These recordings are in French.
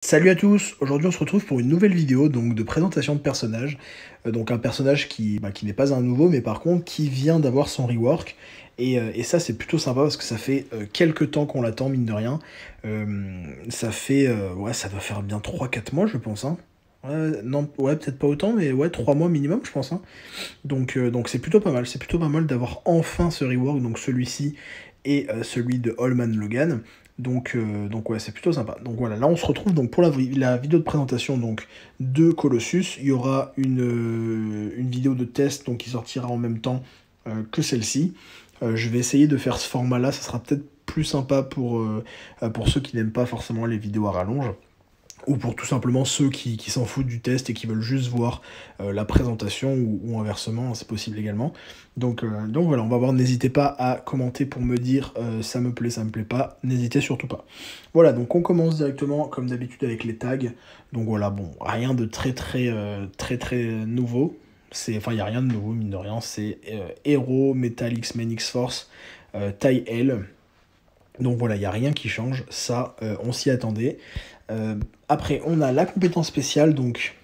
Salut à tous, aujourd'hui on se retrouve pour une nouvelle vidéo donc de présentation de personnage. Donc un personnage qui n'est pas un nouveau mais par contre qui vient d'avoir son rework. Et ça c'est plutôt sympa parce que ça fait quelques temps qu'on l'attend mine de rien. Ça fait, ouais ça doit faire bien 3-4 mois je pense. Hein. Ouais, non, ouais peut-être pas autant mais ouais 3 mois minimum je pense. Hein. Donc c'est plutôt pas mal, c'est plutôt pas mal d'avoir enfin ce rework, donc celui-ci et celui de Holman Logan. Donc ouais, c'est plutôt sympa. Donc voilà, là on se retrouve donc pour la vidéo de présentation donc de Colossus. Il y aura une vidéo de test donc, qui sortira en même temps que celle-ci. Je vais essayer de faire ce format-là, ça sera peut-être plus sympa pour ceux qui n'aiment pas forcément les vidéos à rallonge, ou pour tout simplement ceux qui s'en foutent du test et qui veulent juste voir la présentation, ou inversement, c'est possible également. Donc voilà, on va voir, n'hésitez pas à commenter pour me dire ça me plaît pas, n'hésitez surtout pas. Voilà, donc on commence directement comme d'habitude avec les tags. Donc voilà, bon, rien de très nouveau. Enfin, il n'y a rien de nouveau, mine de rien, c'est Hero, Metal, X-Men, X-Force, taille L. Donc voilà, il n'y a rien qui change, ça, on s'y attendait. Après, on a la compétence spéciale, donc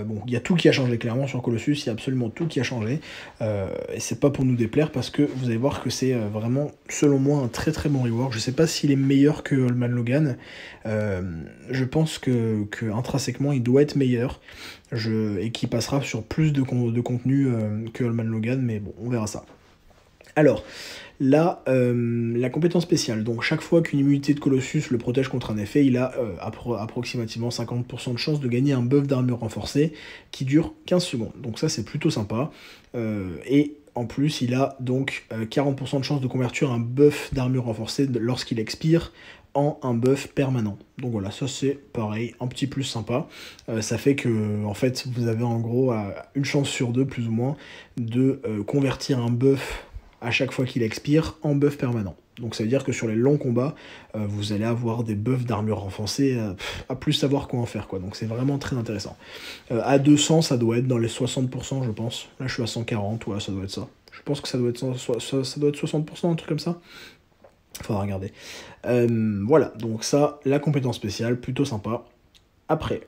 bon, il y a tout qui a changé clairement sur Colossus, il y a absolument tout qui a changé, et c'est pas pour nous déplaire parce que vous allez voir que c'est vraiment, selon moi, un très bon rework. Je sais pas s'il est meilleur que Holman Logan, je pense que intrinsèquement il doit être meilleur, et qu'il passera sur plus de contenu que Holman Logan, mais bon, on verra ça. Alors, là, la compétence spéciale, donc chaque fois qu'une immunité de Colossus le protège contre un effet, il a approximativement 50% de chance de gagner un buff d'armure renforcée qui dure 15 secondes. Donc ça c'est plutôt sympa. Et en plus il a donc 40% de chance de convertir un buff d'armure renforcée lorsqu'il expire en un buff permanent. Donc voilà, ça c'est pareil, un petit plus sympa. Ça fait que en fait vous avez en gros une chance sur deux plus ou moins de convertir un buff à chaque fois qu'il expire en buff permanent. Donc ça veut dire que sur les longs combats, vous allez avoir des buffs d'armure renforcée à plus savoir quoi en faire, quoi. Donc c'est vraiment très intéressant. À 200, ça doit être dans les 60%, je pense. Là, je suis à 140, ouais, ça doit être ça. Je pense que ça doit être 60%, un truc comme ça. Faudra regarder. Voilà, donc ça, la compétence spéciale, plutôt sympa. Après,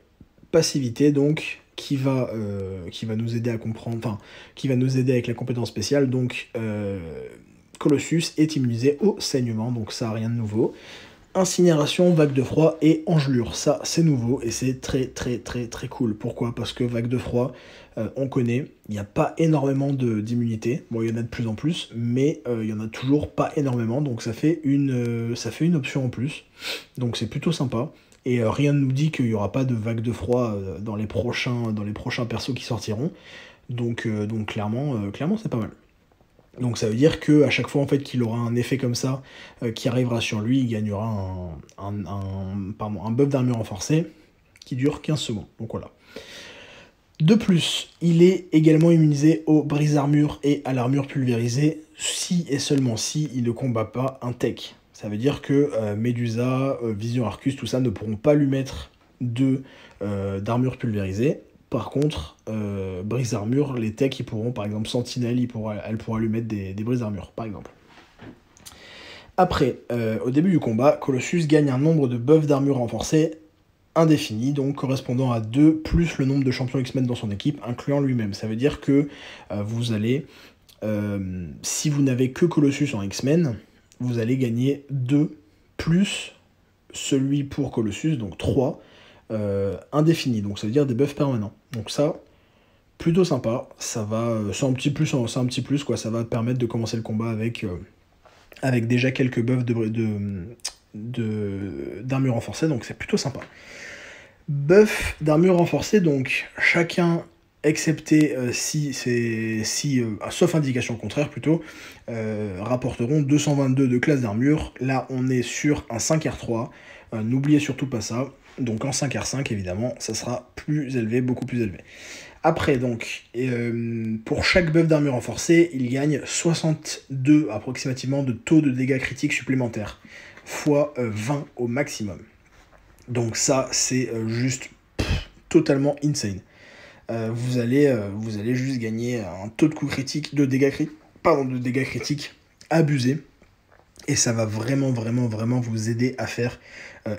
passivité, donc, qui va nous aider à comprendre, enfin, qui va nous aider avec la compétence spéciale, donc Colossus est immunisé au saignement, donc ça rien de nouveau. Incinération, vague de froid et engelure, ça c'est nouveau et c'est très cool. Pourquoi? Parce que vague de froid, on connaît, il n'y a pas énormément d'immunité, bon il y en a de plus en plus, mais il y en a toujours pas énormément, donc ça fait une option en plus, donc c'est plutôt sympa. Et rien ne nous dit qu'il n'y aura pas de vague de froid dans les prochains persos qui sortiront. Donc clairement c'est pas mal. Donc ça veut dire que à chaque fois en fait qu'il aura un effet comme ça qui arrivera sur lui, il gagnera un buff d'armure renforcée qui dure 15 secondes. Donc voilà. De plus, il est également immunisé aux brise-armure et à l'armure pulvérisée si et seulement si il ne combat pas un tech. Ça veut dire que Medusa, Vision Arcus, tout ça ne pourront pas lui mettre d'armure pulvérisée. Par contre, brise-armure, les techs, ils pourront, par exemple, Sentinelle, elle pourra lui mettre des brise-armure, par exemple. Après, au début du combat, Colossus gagne un nombre de buffs d'armure renforcés indéfini, donc correspondant à 2 plus le nombre de champions X-Men dans son équipe, incluant lui-même. Ça veut dire que vous allez, si vous n'avez que Colossus en X-Men, vous allez gagner 2 plus celui pour Colossus, donc 3, indéfini, donc ça veut dire des buffs permanents. Donc ça, plutôt sympa, ça va, c'est un petit plus quoi, ça va permettre de commencer le combat avec déjà quelques buffs d'armure renforcée, donc c'est plutôt sympa. Buff d'armure renforcée, donc chacun, excepté sauf indication contraire plutôt, rapporteront 222 de classe d'armure. Là on est sur un 5R3, n'oubliez surtout pas ça. Donc en 5R5 évidemment, ça sera plus élevé, beaucoup plus élevé. Après donc, pour chaque buff d'armure renforcée, il gagne 62 approximativement de taux de dégâts critiques supplémentaires, fois 20 au maximum. Donc ça c'est juste totalement insane. Vous allez juste gagner un taux de coup critique, de dégâts critiques abusé. Et ça va vraiment vous aider à faire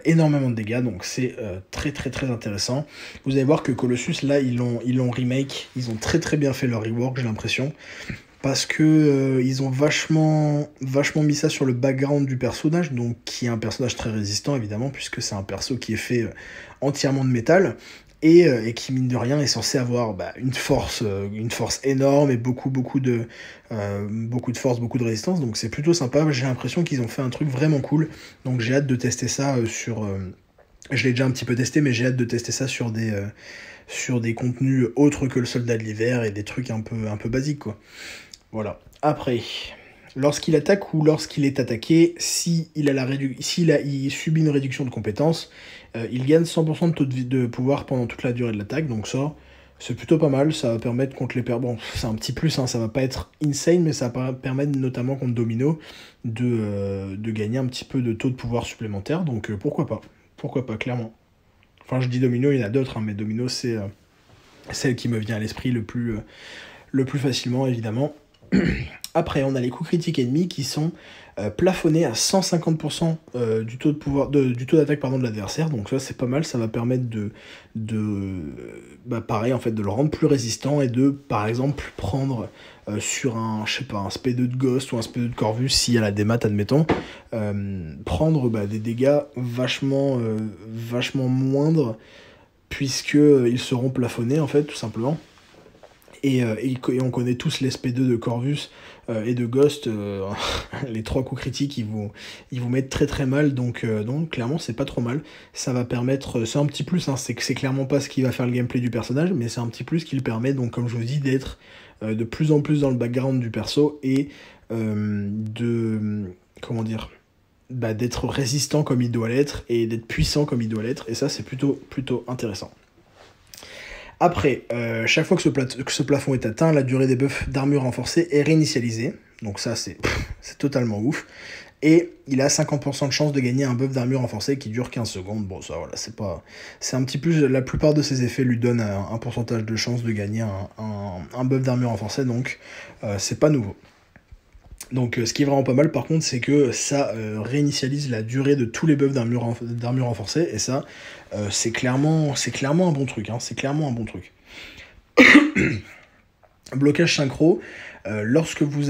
énormément de dégâts, donc c'est très intéressant. Vous allez voir que Colossus, là, ils l'ont remake, ils ont très bien fait leur rework, j'ai l'impression, parce que ils ont vachement mis ça sur le background du personnage, donc qui est un personnage très résistant, évidemment, puisque c'est un perso qui est fait entièrement de métal, et qui, mine de rien, est censé avoir une force énorme et beaucoup de force, beaucoup de résistance, donc c'est plutôt sympa. J'ai l'impression qu'ils ont fait un truc vraiment cool, donc j'ai hâte de tester ça je l'ai déjà un petit peu testé, mais j'ai hâte de tester ça sur des contenus autres que le soldat de l'hiver et des trucs un peu basiques, quoi. Voilà. Après, lorsqu'il attaque ou lorsqu'il est attaqué, s'il subit une réduction de compétences, il gagne 100% de taux de pouvoir pendant toute la durée de l'attaque, donc ça, c'est plutôt pas mal. Ça va permettre contre les bon, c'est un petit plus, hein, ça va pas être insane, mais ça va permettre notamment contre Domino de gagner un petit peu de taux de pouvoir supplémentaire, donc pourquoi pas, clairement. Enfin, je dis Domino, il y en a d'autres, hein, mais Domino, c'est celle qui me vient à l'esprit le plus facilement, évidemment. Après, on a les coups critiques ennemis qui sont plafonnés à 150% du taux d'attaque de l'adversaire, donc ça c'est pas mal. Ça va permettre pareil, en fait, de le rendre plus résistant et de, par exemple, prendre sur un SP2 de Ghost ou un SP2 de Corvus, s'il y a la démat, admettons, prendre des dégâts vachement moindres, puisqu'ils seront plafonnés, en fait, tout simplement. Et on connaît tous les SP2 de Corvus et de Ghost, les 3 coups critiques, ils vous mettent très mal, donc clairement c'est pas trop mal. Ça va permettre, c'est un petit plus, hein, c'est clairement pas ce qui va faire le gameplay du personnage, mais c'est un petit plus qui le permet, donc comme je vous dis, d'être de plus en plus dans le background du perso et d'être résistant comme il doit l'être et d'être puissant comme il doit l'être, et ça c'est plutôt intéressant. Après, chaque fois que ce plafond est atteint, la durée des buffs d'armure renforcée est réinitialisée. Donc ça, c'est totalement ouf. Et il a 50% de chance de gagner un buff d'armure renforcée qui dure 15 secondes. Bon, ça, voilà, c'est un petit plus. La plupart de ces effets lui donnent un pourcentage de chance de gagner un buff d'armure renforcée, donc c'est pas nouveau. Donc ce qui est vraiment pas mal, par contre, c'est que ça réinitialise la durée de tous les buffs d'armure renforcée, et ça, c'est clairement un bon truc, hein, c'est clairement un bon truc. Blocage synchro, lorsque vous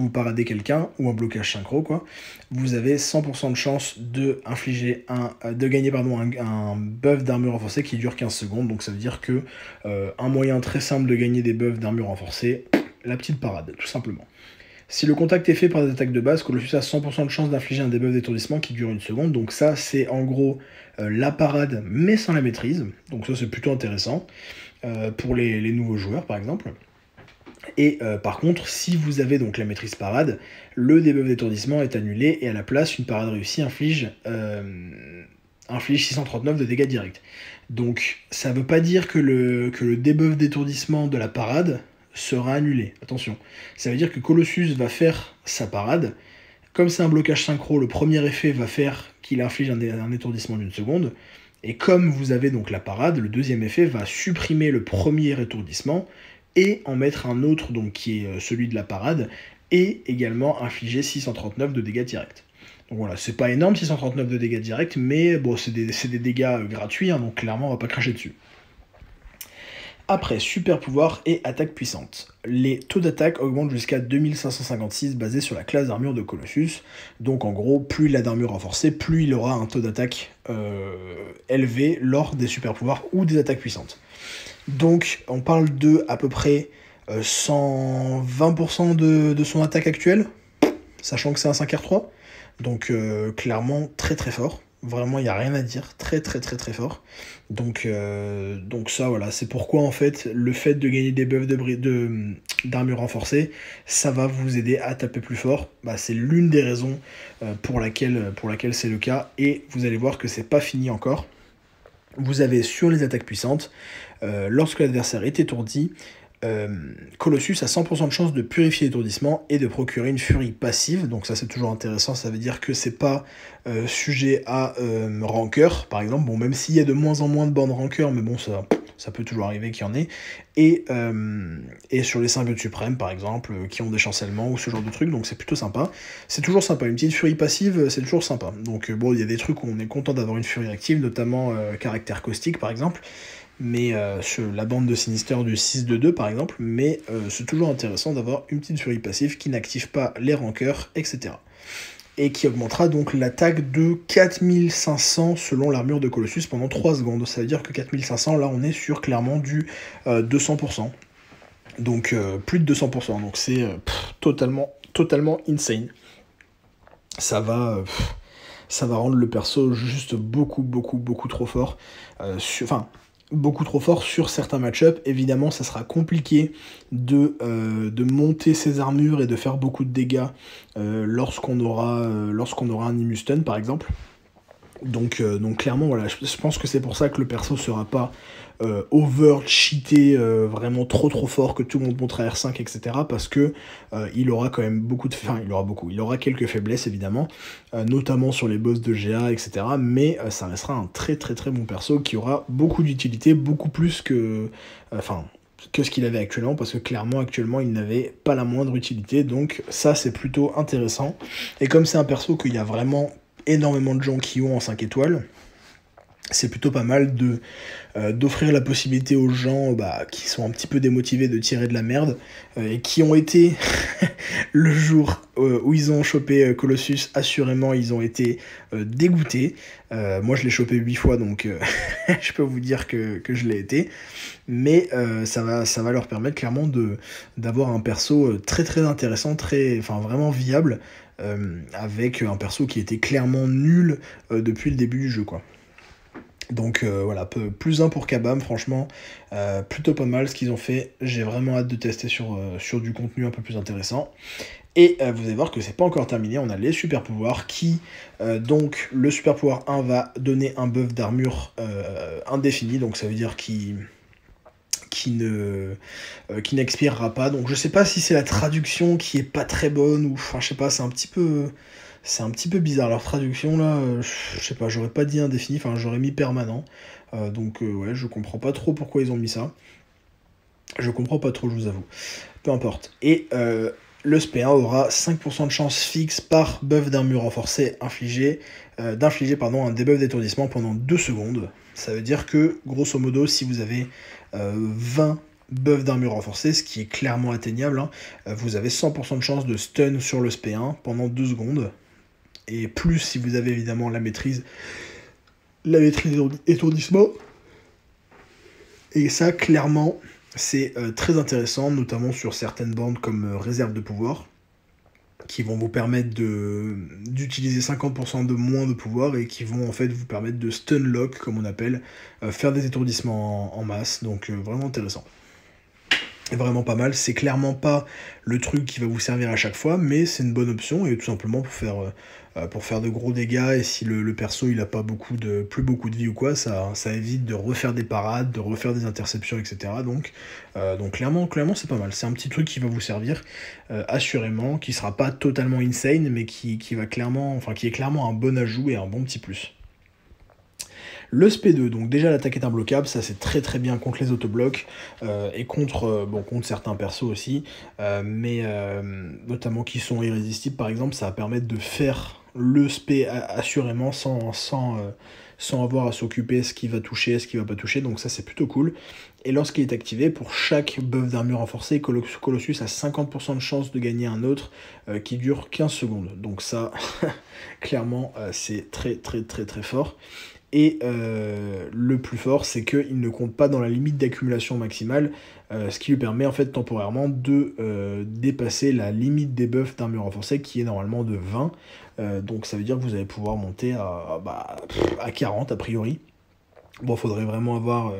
paradez quelqu'un, ou un blocage synchro, quoi, vous avez 100% de chance de gagner un buff d'armure renforcée qui dure 15 secondes, donc ça veut dire que un moyen très simple de gagner des buffs d'armure renforcée, la petite parade, tout simplement. Si le contact est fait par des attaques de base, Colossus a 100% de chance d'infliger un debuff d'étourdissement qui dure 1 seconde. Donc ça, c'est en gros la parade, mais sans la maîtrise. Donc ça, c'est plutôt intéressant pour les nouveaux joueurs, par exemple. Et par contre, si vous avez donc la maîtrise parade, le debuff d'étourdissement est annulé, et à la place, une parade réussie inflige 639 de dégâts directs. Donc ça veut pas dire que le debuff d'étourdissement de la parade sera annulé, attention. Ça veut dire que Colossus va faire sa parade, comme c'est un blocage synchro, le premier effet va faire qu'il inflige un étourdissement d'1 seconde, et comme vous avez donc la parade, le deuxième effet va supprimer le premier étourdissement, et en mettre un autre, donc qui est celui de la parade, et également infliger 639 de dégâts directs. Donc voilà, c'est pas énorme 639 de dégâts directs, mais bon, c'est des dégâts gratuits, hein, donc clairement on va pas cracher dessus. Après, super pouvoir et attaque puissante. Les taux d'attaque augmentent jusqu'à 2556 basés sur la classe d'armure de Colossus. Donc en gros, plus il a d'armure renforcée, plus il aura un taux d'attaque élevé lors des super pouvoirs ou des attaques puissantes. Donc on parle de à peu près 120% de son attaque actuelle, sachant que c'est un 5R3. Donc clairement très fort. Vraiment, il n'y a rien à dire, très fort. Donc ça, voilà, c'est pourquoi, en fait, le fait de gagner des buffs d'armure renforcée, ça va vous aider à taper plus fort. C'est l'une des raisons pour laquelle c'est le cas, et vous allez voir que c'est pas fini encore. Vous avez sur les attaques puissantes, lorsque l'adversaire est étourdi, Colossus a 100% de chance de purifier l'étourdissement et de procurer une furie passive, donc ça c'est toujours intéressant, ça veut dire que c'est pas sujet à rancœur, par exemple, bon, même s'il y a de moins en moins de bornes rancœur, mais bon, ça ça peut toujours arriver qu'il y en ait, et sur les symbiotes suprêmes par exemple, qui ont des chancellements ou ce genre de trucs, donc c'est plutôt sympa. C'est toujours sympa, une petite furie passive, c'est toujours sympa. Donc bon, il y a des trucs où on est content d'avoir une furie active, notamment caractère caustique par exemple, mais sur la bande de Sinister du 6-2-2 par exemple, mais c'est toujours intéressant d'avoir une petite furie passive qui n'active pas les rancœurs, etc. Et qui augmentera donc l'attaque de 4500 selon l'armure de Colossus pendant 3 secondes. Ça veut dire que 4500, là on est sur clairement du 200%. Donc plus de 200%, donc c'est totalement insane. Ça va rendre le perso juste beaucoup trop fort. Beaucoup trop fort sur certains match-ups. Évidemment, ça sera compliqué de monter ses armures et de faire beaucoup de dégâts lorsqu'on aura un Imustun, par exemple. Donc clairement, voilà, je pense que c'est pour ça que le perso sera pas over-cheaté, vraiment trop fort, que tout le monde monte à R5, etc. Parce que il aura quand même il aura quelques faiblesses, évidemment, notamment sur les boss de GA, etc. Mais ça restera un très bon perso qui aura beaucoup d'utilité, beaucoup plus que ce qu'il avait actuellement, parce que clairement, actuellement, il n'avait pas la moindre utilité. Donc ça, c'est plutôt intéressant. Et comme c'est un perso qu'il y a vraiment énormément de gens qui ont en 5 étoiles, c'est plutôt pas mal d'offrir la possibilité aux gens qui sont un petit peu démotivés de tirer de la merde, et qui ont été, le jour où ils ont chopé Colossus, assurément ils ont été dégoûtés. Moi je l'ai chopé 8 fois, donc je peux vous dire que je l'ai été, mais ça va leur permettre clairement d'avoir un perso très intéressant, vraiment viable, avec un perso qui était clairement nul depuis le début du jeu, quoi. Donc voilà, plus 1 pour Kabam, franchement, plutôt pas mal ce qu'ils ont fait. J'ai vraiment hâte de tester sur du contenu un peu plus intéressant. Et vous allez voir que c'est pas encore terminé, on a les super pouvoirs qui, donc le super pouvoir 1 va donner un buff d'armure indéfini, donc ça veut dire qui n'expirera pas. Donc je sais pas si c'est la traduction qui est pas très bonne, ou je sais pas, c'est un petit peu bizarre leur traduction là, je sais pas, j'aurais pas dit indéfini, j'aurais mis permanent, donc ouais, je comprends pas trop pourquoi ils ont mis ça, je comprends pas trop, je vous avoue, peu importe. Et le SP1 aura 5% de chance fixe par buff d'armure renforcée d'infliger un debuff d'étourdissement pendant 2 secondes, ça veut dire que grosso modo si vous avez 20 buff d'armure renforcée, ce qui est clairement atteignable, vous avez 100% de chance de stun sur le SP1 pendant 2 secondes, et plus si vous avez évidemment la maîtrise étourdissement. Et ça, clairement, c'est très intéressant, notamment sur certaines bandes comme réserve de pouvoir, qui vont vous permettre d'utiliser 50% de moins de pouvoir, et qui vont en fait vous permettre de stun lock, comme on appelle, faire des étourdissements en masse, donc vraiment intéressant. Vraiment pas mal, c'est clairement pas le truc qui va vous servir à chaque fois, mais c'est une bonne option, et tout simplement pour faire de gros dégâts, et si le perso il a pas plus beaucoup de vie ou quoi, ça évite de refaire des parades, de refaire des interceptions, etc. Donc clairement c'est pas mal, c'est un petit truc qui va vous servir, assurément, qui sera pas totalement insane, mais qui est clairement un bon ajout et un bon petit plus. Le SP2, donc déjà l'attaque est imbloquable, ça c'est très bien contre les autoblocs, et contre certains persos aussi, mais notamment qui sont irrésistibles par exemple, ça va permettre de faire le SP assurément sans avoir à s'occuper ce qui va toucher, ce qui va pas toucher, donc ça c'est plutôt cool. Et lorsqu'il est activé, pour chaque buff d'armure renforcée, Colossus a 50% de chance de gagner un autre qui dure 15 secondes, donc ça clairement c'est très fort. Et le plus fort, c'est qu'il ne compte pas dans la limite d'accumulation maximale, ce qui lui permet en fait temporairement de dépasser la limite des buffs d'armure renforcée qui est normalement de 20. Donc ça veut dire que vous allez pouvoir monter à 40 a priori. Bon, faudrait vraiment avoir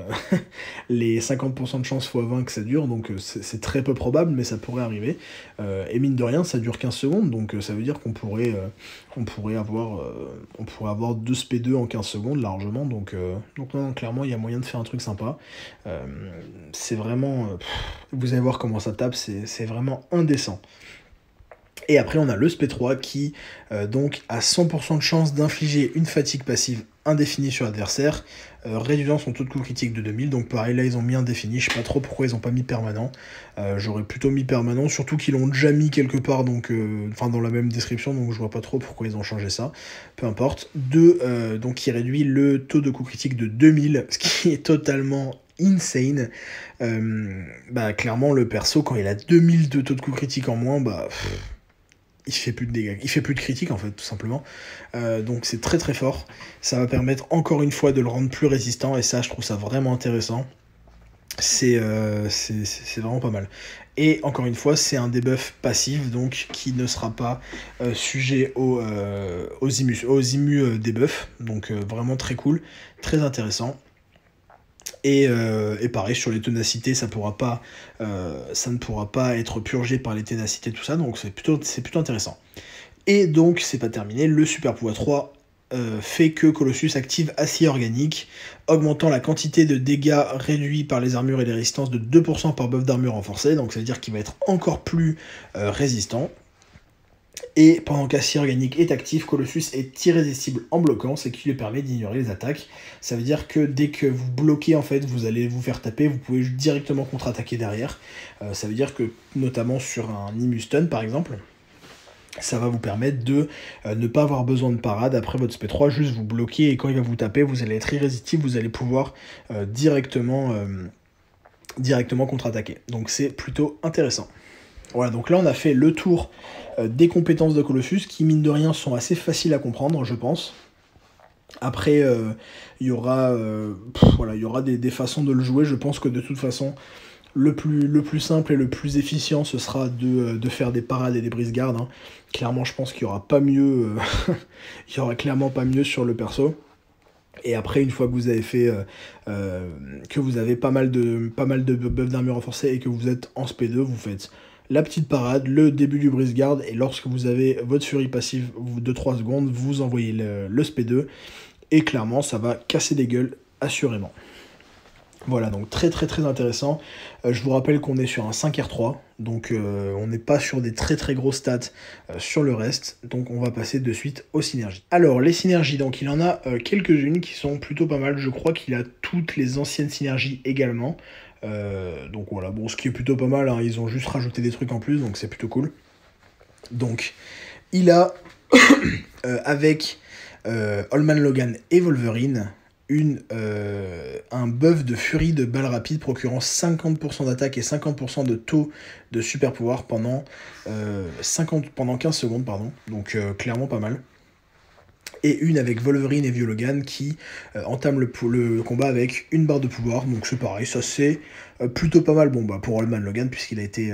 les 50% de chance x 20 que ça dure, donc c'est très peu probable, mais ça pourrait arriver. Et mine de rien, ça dure 15 secondes, donc ça veut dire qu'on pourrait avoir 2 SP2 en 15 secondes largement, donc non, clairement, il y a moyen de faire un truc sympa. C'est vraiment... vous allez voir comment ça tape, c'est vraiment indécent. Et après, on a le SP3 qui donc a 100% de chance d'infliger une fatigue passive indéfini sur l'adversaire, réduisant son taux de coup critique de 2000. Donc pareil, là ils ont mis indéfini, je sais pas trop pourquoi ils ont pas mis permanent. J'aurais plutôt mis permanent, surtout qu'ils l'ont déjà mis quelque part, donc enfin dans la même description, donc je vois pas trop pourquoi ils ont changé ça. Peu importe. Donc il réduit le taux de coup critique de 2000, ce qui est totalement insane. Clairement le perso, quand il a 2000 de taux de coup critique en moins, il fait plus de dégâts, il fait plus de critiques en fait, tout simplement. Donc c'est très très fort. Ça va permettre encore une fois de le rendre plus résistant, et ça je trouve ça vraiment intéressant. C'est vraiment pas mal. Et encore une fois, c'est un debuff passif, donc qui ne sera pas sujet aux immus debuff. Donc vraiment très cool, très intéressant. Et pareil, sur les ténacités, ça ne pourra pas être purgé par les ténacités, tout ça, donc c'est plutôt intéressant. Et donc, c'est pas terminé, le super pouvoir 3 fait que Colossus active Acier Organique, augmentant la quantité de dégâts réduits par les armures et les résistances de 2% par buff d'armure renforcée, donc ça veut dire qu'il va être encore plus résistant. Et pendant qu'Acier Organique est actif, Colossus est irrésistible en bloquant, ce qui lui permet d'ignorer les attaques. Ça veut dire que dès que vous bloquez, en fait, vous allez vous faire taper, vous pouvez directement contre-attaquer derrière. Ça veut dire que, notamment sur un Immu Stun par exemple, ça va vous permettre de ne pas avoir besoin de parade après votre SP3, juste vous bloquer, et quand il va vous taper, vous allez être irrésistible, vous allez pouvoir directement contre-attaquer. Donc c'est plutôt intéressant. Voilà, donc là on a fait le tour des compétences de Colossus, qui mine de rien sont assez faciles à comprendre, je pense. Après, il y aura des façons de le jouer. Je pense que de toute façon, le plus simple et le plus efficient, ce sera de faire des parades et des brise-gardes. Hein. Clairement, je pense qu'il n'y aura pas mieux, il y aura clairement pas mieux sur le perso. Et après, une fois que vous avez fait, que vous avez pas mal de buffs d'armure renforcée et que vous êtes en SP2, vous faites la petite parade, le début du brise-garde, et lorsque vous avez votre furie passive de 3 secondes, vous envoyez le SP2, et clairement, ça va casser des gueules, assurément. Voilà, donc très très très intéressant. Je vous rappelle qu'on est sur un 5R3, donc on n'est pas sur des très très gros stats sur le reste, donc on va passer de suite aux synergies. Alors, les synergies, donc il en a quelques-unes qui sont plutôt pas mal. Je crois qu'il a toutes les anciennes synergies également. Donc voilà, bon, ce qui est plutôt pas mal, hein, ils ont juste rajouté des trucs en plus, donc c'est plutôt cool. Donc, il a, avec Allman Logan et Wolverine, un buff de furie de balles rapides procurant 50% d'attaque et 50% de taux de super pouvoir pendant 15 secondes, pardon. Donc clairement pas mal. Et une avec Wolverine et Logan qui entame le combat avec une barre de pouvoir. Donc c'est pareil, ça c'est plutôt pas mal. Bon, pour Allman Logan, puisqu'il a été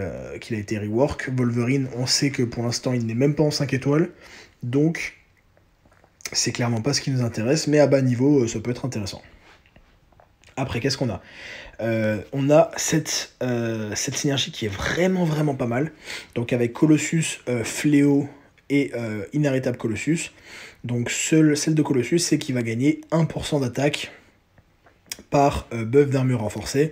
rework. Wolverine, on sait que pour l'instant il n'est même pas en 5 étoiles. Donc c'est clairement pas ce qui nous intéresse, mais à bas niveau, ça peut être intéressant. Après, qu'est-ce qu'on a ? On a cette synergie qui est vraiment vraiment pas mal. Donc avec Colossus, Fléau et Inarrêtable Colossus. Donc celle de Colossus, c'est qu'il va gagner 1% d'attaque par buff d'armure renforcée.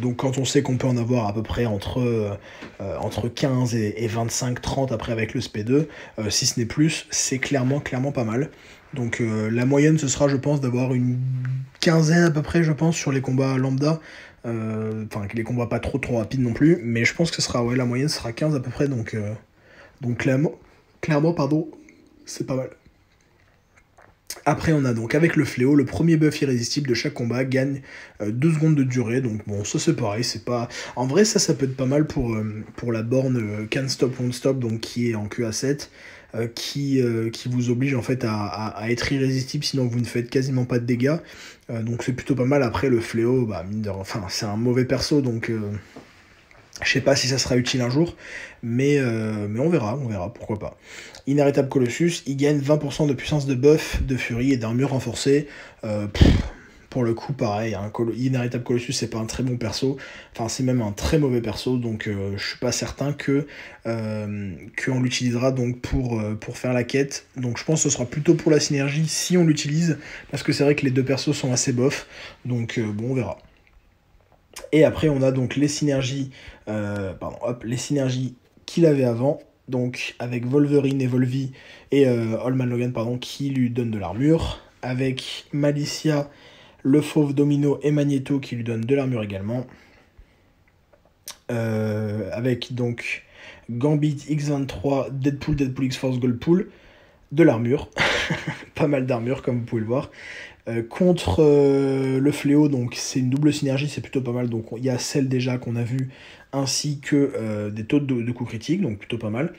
Donc quand on sait qu'on peut en avoir à peu près entre 15 et 25-30 après avec le SP2, si ce n'est plus, c'est clairement pas mal. Donc la moyenne, ce sera, je pense, d'avoir une quinzaine à peu près, je pense, sur les combats lambda. Enfin, les combats pas trop rapides non plus, mais je pense que ce sera, la moyenne sera 15 à peu près, donc clairement, pardon, c'est pas mal. Après, on a donc avec le fléau, le premier buff irrésistible de chaque combat gagne 2 secondes de durée. Donc bon, ça c'est pareil, c'est pas... En vrai, ça peut être pas mal pour la borne Can't Stop, Won't Stop, donc qui est en QA7, qui vous oblige en fait à être irrésistible, sinon vous ne faites quasiment pas de dégâts. Donc c'est plutôt pas mal. Après, le fléau, c'est un mauvais perso, donc... je sais pas si ça sera utile un jour, mais on verra, pourquoi pas. Inarrêtable Colossus, il gagne 20% de puissance de buff, de furie et d'armure renforcée. Pour le coup, pareil, hein, Inarrêtable Colossus, c'est pas un très bon perso, enfin c'est même un très mauvais perso, donc je suis pas certain qu'on l'utilisera donc pour faire la quête. Donc je pense que ce sera plutôt pour la synergie si on l'utilise, parce que c'est vrai que les deux persos sont assez bof, donc bon, on verra. Et après, on a donc les synergies, les synergies qu'il avait avant, donc avec Wolverine et Volvi et Allman Logan, qui lui donnent de l'armure. avec Malicia, le fauve Domino et Magneto qui lui donnent de l'armure également. Avec donc Gambit, X23, Deadpool, Deadpool X-Force, Goldpool, de l'armure. Pas mal d'armure comme vous pouvez le voir. Contre le fléau, donc c'est une double synergie, c'est plutôt pas mal. Donc il y a celle déjà qu'on a vue, ainsi que des taux de coups critiques, donc plutôt pas mal.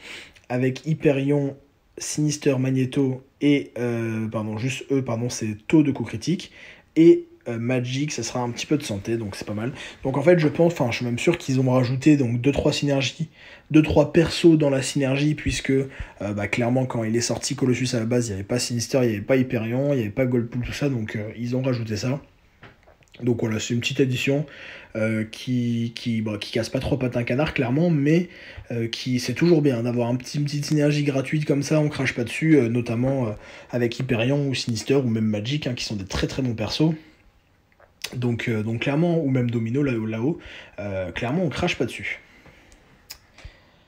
Avec Hyperion, Sinister, Magneto et juste eux, c'est taux de coups critiques. Et Magic, ça sera un petit peu de santé, donc c'est pas mal. Donc en fait, je suis même sûr qu'ils ont rajouté donc 2-3 synergies, 2-3 persos dans la synergie, puisque clairement, quand il est sorti Colossus à la base, il n'y avait pas Sinister, il n'y avait pas Hyperion, il n'y avait pas Goldpool, tout ça, donc ils ont rajouté ça. Donc voilà, c'est une petite addition qui casse pas trop patin canard, clairement, mais c'est toujours bien d'avoir une petite synergie gratuite comme ça, on crache pas dessus, notamment avec Hyperion ou Sinister ou même Magic, qui sont des très très bons persos. Donc clairement, ou même Domino là-haut, clairement on crache pas dessus.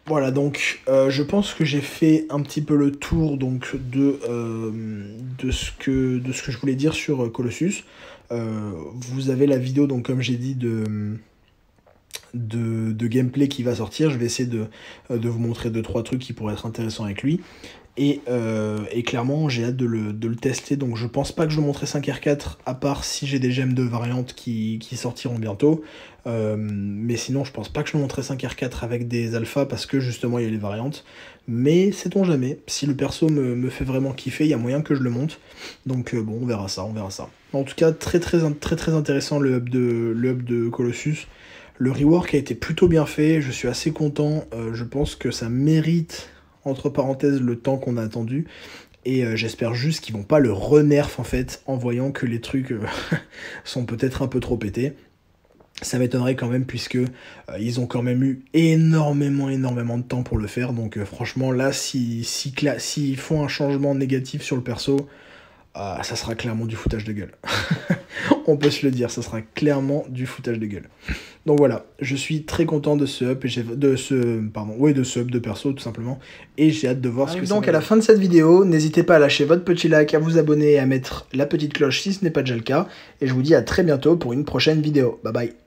Voilà, donc je pense que j'ai fait un petit peu le tour donc de ce que je voulais dire sur Colossus. Vous avez la vidéo, donc comme j'ai dit, de gameplay qui va sortir. Je vais essayer de vous montrer 2-3 trucs qui pourraient être intéressants avec lui. Et clairement, j'ai hâte de le tester. Donc je pense pas que je le montrerai 5R4, à part si j'ai des gemmes de variantes qui sortiront bientôt. Mais sinon, je pense pas que je le montrerai 5R4 avec des alphas, parce que justement, il y a les variantes. Mais sait-on jamais, si le perso me fait vraiment kiffer, il y a moyen que je le monte. Donc bon, on verra ça. En tout cas, très intéressant le hub de Colossus. Le rework a été plutôt bien fait, je suis assez content. Je pense que ça mérite, entre parenthèses, le temps qu'on a attendu. Et j'espère juste qu'ils vont pas le renerf en fait, en voyant que les trucs sont peut-être un peu trop pétés. Ça m'étonnerait quand même, puisque ils ont quand même eu énormément de temps pour le faire. Donc franchement là, s'ils font un changement négatif sur le perso, ça sera clairement du foutage de gueule. On peut se le dire, ça sera clairement du foutage de gueule. Donc voilà, je suis très content de ce up, de ce up de perso tout simplement, et j'ai hâte de voir ce que ça va. Donc à la fin de cette vidéo, n'hésitez pas à lâcher votre petit like, à vous abonner et à mettre la petite cloche si ce n'est pas déjà le cas, et je vous dis à très bientôt pour une prochaine vidéo. Bye bye.